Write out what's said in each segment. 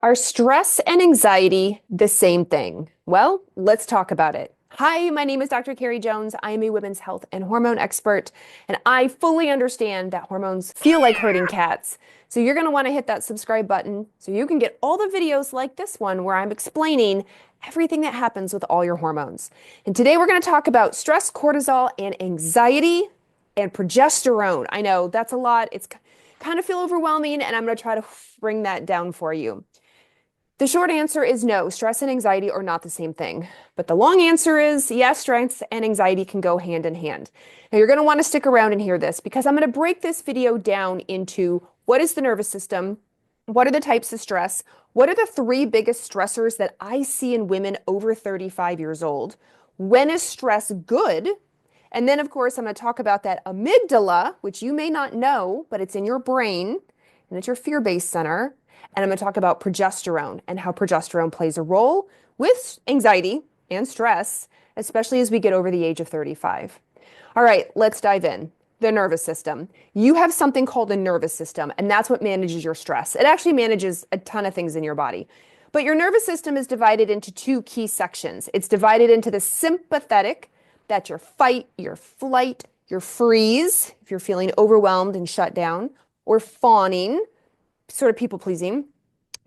Are stress and anxiety the same thing? Well, let's talk about it. Hi, my name is Dr. Carrie Jones. I am a women's health and hormone expert, and I fully understand that hormones feel like herding cats. So you're going to want to hit that subscribe button so you can get all the videos like this one where I'm explaining everything that happens with all your hormones. And today we're going to talk about stress, cortisol, and anxiety and progesterone. I know that's a lot. It's kind of feel overwhelming, and I'm going to try to bring that down for you. The short answer is no, stress and anxiety are not the same thing. But the long answer is yes, stress and anxiety can go hand in hand. Now you're going to want to stick around and hear this because I'm going to break this video down into what is the nervous system, what are the types of stress, what are the three biggest stressors that I see in women over 35 years old, when is stress good, and then of course I'm going to talk about that amygdala, which you may not know, but it's in your brain and it's your fear-based center. And I'm going to talk about progesterone and how progesterone plays a role with anxiety and stress, especially as we get over the age of 35. All right, let's dive in. The nervous system. You have something called a nervous system, and that's what manages your stress. It actually manages a ton of things in your body. But your nervous system is divided into two key sections. It's divided into the sympathetic, that's your fight, your flight, your freeze, if you're feeling overwhelmed and shut down, or fawning, sort of people pleasing,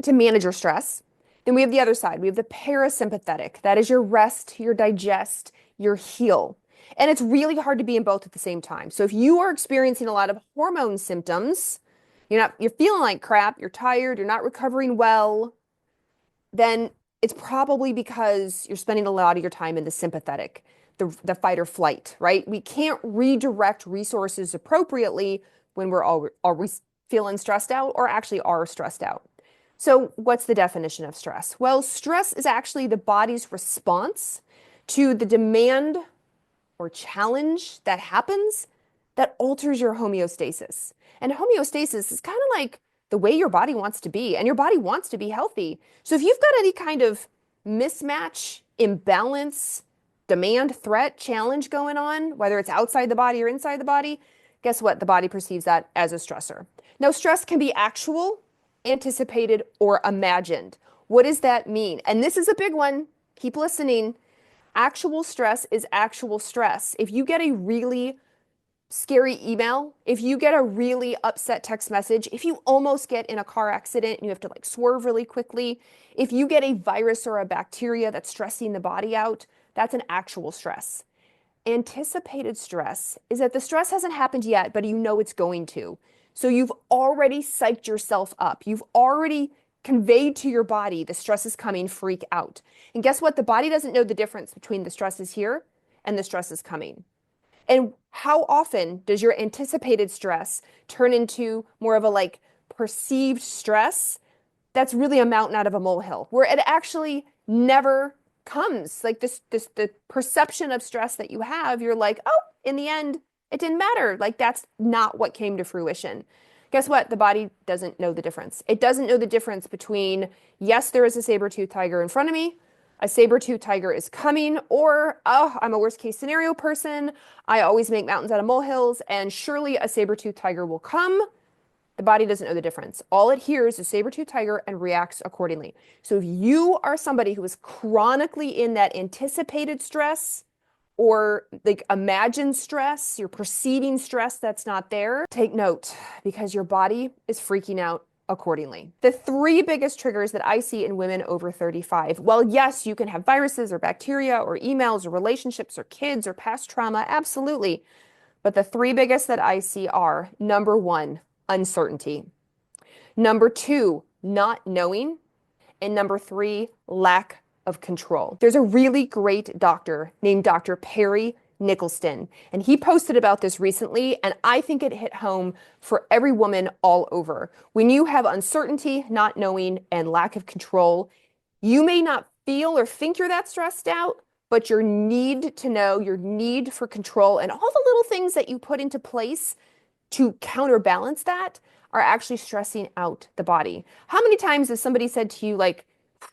to manage your stress. Then we have the other side. We have the parasympathetic. That is your rest, your digest, your heal. And it's really hard to be in both at the same time. So if you are experiencing a lot of hormone symptoms, you're feeling like crap, you're tired, you're not recovering well, then it's probably because you're spending a lot of your time in the sympathetic, the fight or flight, right? We can't redirect resources appropriately when we're always feeling stressed out or actually are stressed out. So what's the definition of stress? Well, stress is actually the body's response to the demand or challenge that happens that alters your homeostasis. And homeostasis is kind of like the way your body wants to be, and your body wants to be healthy. So if you've got any kind of mismatch, imbalance, demand, threat, challenge going on, whether it's outside the body or inside the body, guess what? The body perceives that as a stressor. Now, stress can be actual, anticipated, or imagined. What does that mean? And this is a big one. Keep listening. Actual stress is actual stress. If you get a really scary email, if you get a really upset text message, if you almost get in a car accident and you have to swerve really quickly, if you get a virus or a bacteria that's stressing the body out, that's an actual stress. Anticipated stress is that the stress hasn't happened yet, but you know it's going to. So you've already psyched yourself up. You've already conveyed to your body the stress is coming, freak out. And guess what? The body doesn't know the difference between the stress is here and the stress is coming. And how often does your anticipated stress turn into more of a perceived stress that's really a mountain out of a molehill, where it actually never comes? The perception of stress that you have, you're like, oh, in the end, it didn't matter. That's not what came to fruition. Guess what? The body doesn't know the difference. It doesn't know the difference between, yes, there is a saber-toothed tiger in front of me, a saber-toothed tiger is coming, or, oh, I'm a worst case scenario person. I always make mountains out of molehills, and surely a saber-toothed tiger will come. The body doesn't know the difference. All it hears is saber-toothed tiger and reacts accordingly. So if you are somebody who is chronically in that anticipated stress or imagined stress, you're perceiving stress that's not there, take note because your body is freaking out accordingly. The three biggest triggers that I see in women over 35. Well, yes, you can have viruses or bacteria or emails or relationships or kids or past trauma, absolutely. But the three biggest that I see are, number one, uncertainty. Number two, not knowing. And number three, lack of control. There's a really great doctor named Dr. Perry Nicholson, and he posted about this recently, and I think it hit home for every woman all over. When you have uncertainty, not knowing, and lack of control, you may not feel or think you're that stressed out, but your need to know, your need for control, and all the little things that you put into place to counterbalance that are actually stressing out the body. How many times has somebody said to you,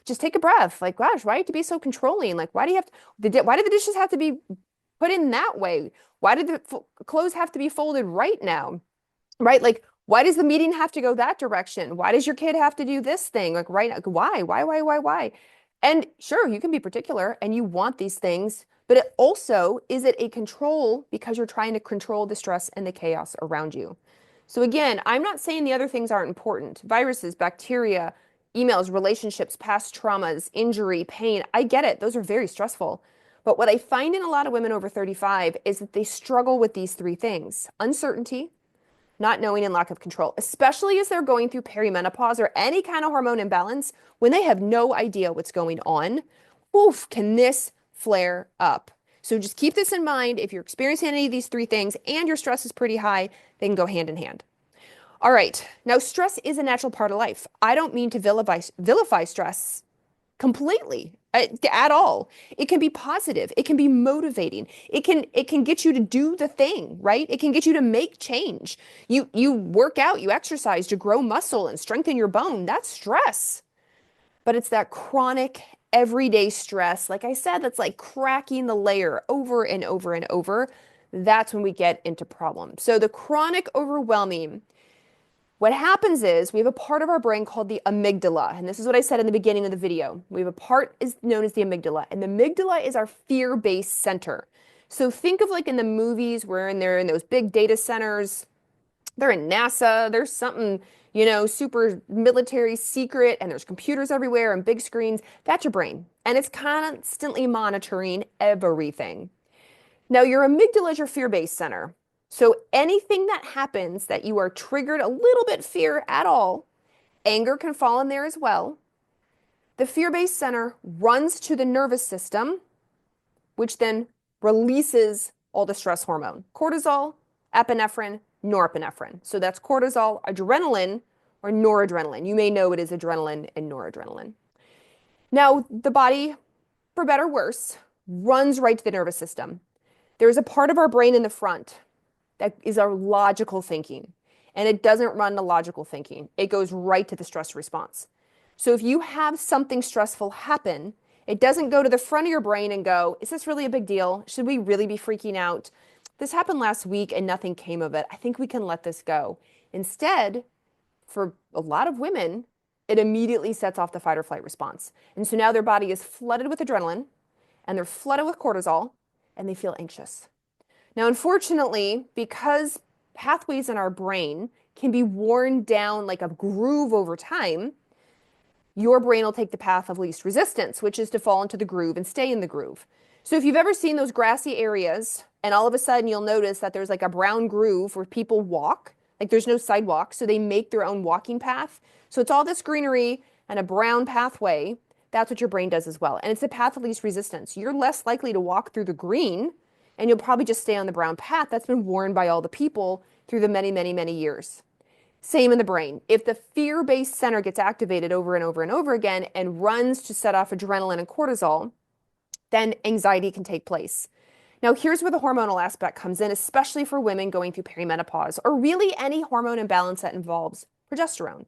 just take a breath, gosh, why do you have to be so controlling? Why do the dishes have to be put in that way? Why did the clothes have to be folded right now? Right? Why does the meeting have to go that direction? Why does your kid have to do this thing? Like, right? Like, why? And sure, you can be particular and you want these things, but it also, is it a control because you're trying to control the stress and the chaos around you? So again, I'm not saying the other things aren't important. Viruses, bacteria, emails, relationships, past traumas, injury, pain. I get it. Those are very stressful. But what I find in a lot of women over 35 is that they struggle with these three things: uncertainty, not knowing, and lack of control, especially as they're going through perimenopause or any kind of hormone imbalance when they have no idea what's going on. Oof, can this flare up? So just keep this in mind. If you're experiencing any of these three things and your stress is pretty high, they can go hand in hand. All right. Now, stress is a natural part of life. I don't mean to vilify stress completely at all. It can be positive. It can be motivating. It can get you to do the thing, right? It can get you to make change. You work out, you exercise to grow muscle and strengthen your bone. That's stress. But it's that chronic everyday stress, like I said, that's like cracking the layer over and over and over. That's when we get into problems. So the chronic overwhelming, what happens is we have a part of our brain called the amygdala. And this is what I said in the beginning of the video. We have a part is known as the amygdala. And the amygdala is our fear-based center. So think of like in the movies where they're in those big data centers. They're in NASA. There's something, super military secret, and there's computers everywhere and big screens. That's your brain. And it's constantly monitoring everything. Now, your amygdala is your fear-based center. So anything that happens that you are triggered a little bit fear at all, anger can fall in there as well. The fear-based center runs to the nervous system, which then releases all the stress hormone: cortisol, epinephrine, norepinephrine. So that's cortisol, adrenaline, or noradrenaline. You may know it as adrenaline and noradrenaline. Now, the body, for better or worse, runs right to the nervous system. There's a part of our brain in the front that is our logical thinking. And it doesn't run to logical thinking. It goes right to the stress response. So if you have something stressful happen, it doesn't go to the front of your brain and go, is this really a big deal? Should we really be freaking out? This happened last week and nothing came of it. I think we can let this go. Instead, for a lot of women, it immediately sets off the fight or flight response. And so now their body is flooded with adrenaline and they're flooded with cortisol and they feel anxious. Now, unfortunately, because pathways in our brain can be worn down like a groove over time, your brain will take the path of least resistance, which is to fall into the groove and stay in the groove. So if you've ever seen those grassy areas and all of a sudden you'll notice that there's like a brown groove where people walk, like there's no sidewalk, so they make their own walking path. So it's all this greenery and a brown pathway. That's what your brain does as well. And it's the path of least resistance. You're less likely to walk through the green, and you'll probably just stay on the brown path that's been worn by all the people through the many, many, many years. Same in the brain. If the fear-based center gets activated over and over and over again and runs to set off adrenaline and cortisol, then anxiety can take place. Now, here's where the hormonal aspect comes in, especially for women going through perimenopause or really any hormone imbalance that involves progesterone.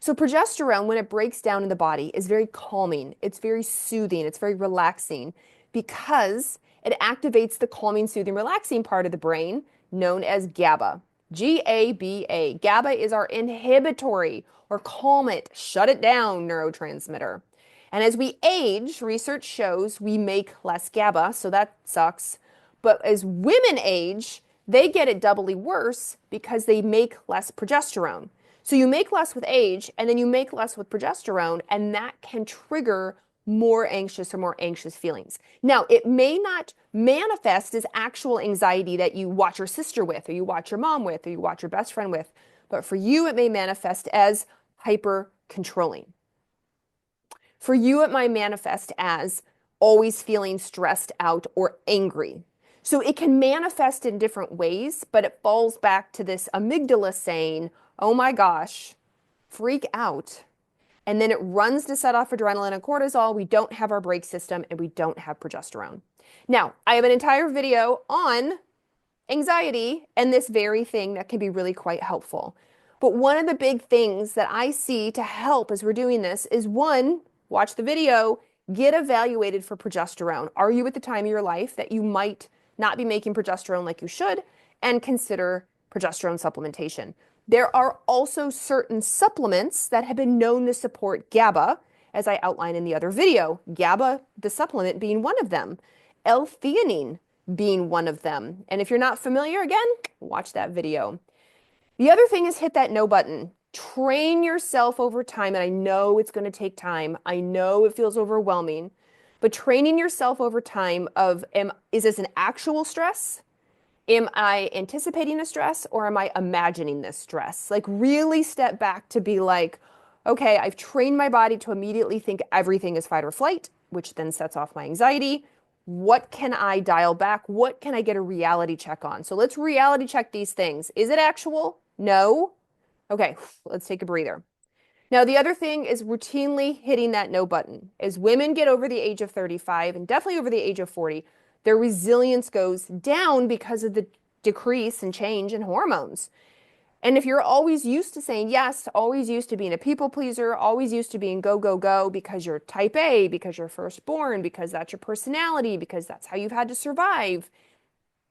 So progesterone, when it breaks down in the body, is very calming. It's very soothing. It's very relaxing because it activates the calming, soothing, relaxing part of the brain known as GABA. G-A-B-A. GABA is our inhibitory or calm it, shut it down neurotransmitter. And as we age, research shows we make less GABA, so that sucks. But as women age, they get it doubly worse because they make less progesterone. So you make less with age, and then you make less with progesterone, and that can trigger more anxious or more anxious feelings. Now, it may not manifest as actual anxiety that you watch your sister with, or you watch your mom with, or you watch your best friend with, but for you, it may manifest as hyper controlling. For you, it might manifest as always feeling stressed out or angry. So it can manifest in different ways, but it falls back to this amygdala saying, oh my gosh, freak out. And then it runs to set off adrenaline and cortisol. We don't have our brake system and we don't have progesterone. Now, I have an entire video on anxiety and this very thing that can be really quite helpful. But one of the big things that I see to help as we're doing this is one, watch the video, get evaluated for progesterone. Are you at the time of your life that you might not be making progesterone like you should? And consider progesterone supplementation. There are also certain supplements that have been known to support GABA, as I outlined in the other video. GABA, the supplement, being one of them. L-theanine being one of them. And if you're not familiar, again, watch that video. The other thing is hit that no button. Train yourself over time. And I know it's going to take time. I know it feels overwhelming. But training yourself over time is this an actual stress? Am I anticipating a stress or am I imagining this stress? Like really step back to be like, okay, I've trained my body to immediately think everything is fight or flight, which then sets off my anxiety. What can I dial back? What can I get a reality check on? So let's reality check these things. Is it actual? No. Okay, let's take a breather. Now, the other thing is routinely hitting that no button. As women get over the age of 35 and definitely over the age of 40, their resilience goes down because of the decrease and change in hormones. And if you're always used to saying yes, always used to being a people pleaser, always used to being go, go, go because you're type A, because you're firstborn, because that's your personality, because that's how you've had to survive,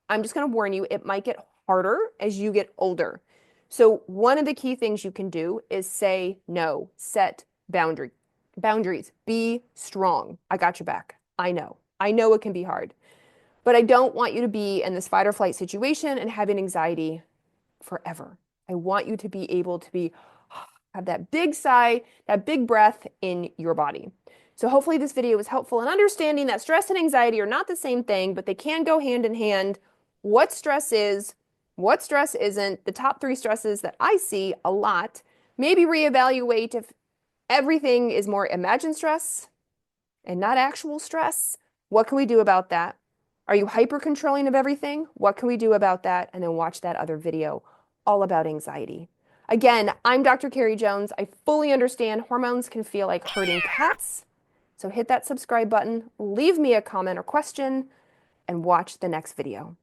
I'm just going to warn you, it might get harder as you get older. So one of the key things you can do is say no, set boundaries, be strong. I got your back. I know. I know it can be hard, but I don't want you to be in this fight or flight situation and having anxiety forever. I want you to be able to have that big sigh, that big breath in your body. So hopefully this video was helpful in understanding that stress and anxiety are not the same thing, but they can go hand in hand. What stress is, what stress isn't, the top 3 stresses that I see a lot. Maybe reevaluate if everything is more imagined stress and not actual stress. What can we do about that? Are you hyper controlling of everything? What can we do about that? And then watch that other video all about anxiety. Again, I'm Dr. Carrie Jones. I fully understand hormones can feel like herding cats. So hit that subscribe button, leave me a comment or question, and watch the next video.